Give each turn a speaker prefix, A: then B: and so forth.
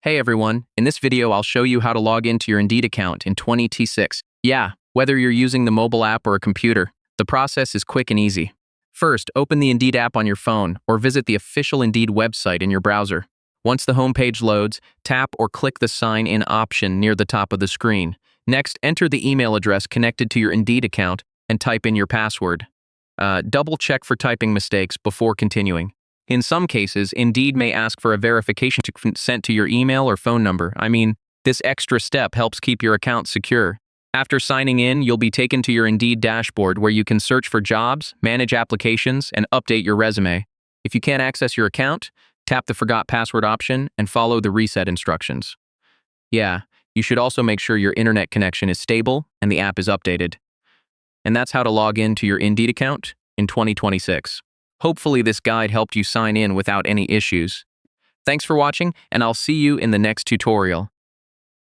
A: Hey everyone, in this video I'll show you how to log into your Indeed account in 2026. Yeah, whether you're using the mobile app or a computer, the process is quick and easy. First, open the Indeed app on your phone or visit the official Indeed website in your browser. Once the homepage loads, tap or click the Sign In option near the top of the screen. Next, enter the email address connected to your Indeed account and type in your password. Double check for typing mistakes before continuing. In some cases, Indeed may ask for a verification to consent to your email or phone number. This extra step helps keep your account secure. After signing in, you'll be taken to your Indeed dashboard where you can search for jobs, manage applications, and update your resume. If you can't access your account, tap the Forgot Password option and follow the reset instructions. Yeah, you should also make sure your internet connection is stable and the app is updated. And that's how to log in to your Indeed account in 2026. Hopefully this guide helped you sign in without any issues. Thanks for watching, and I'll see you in the next tutorial.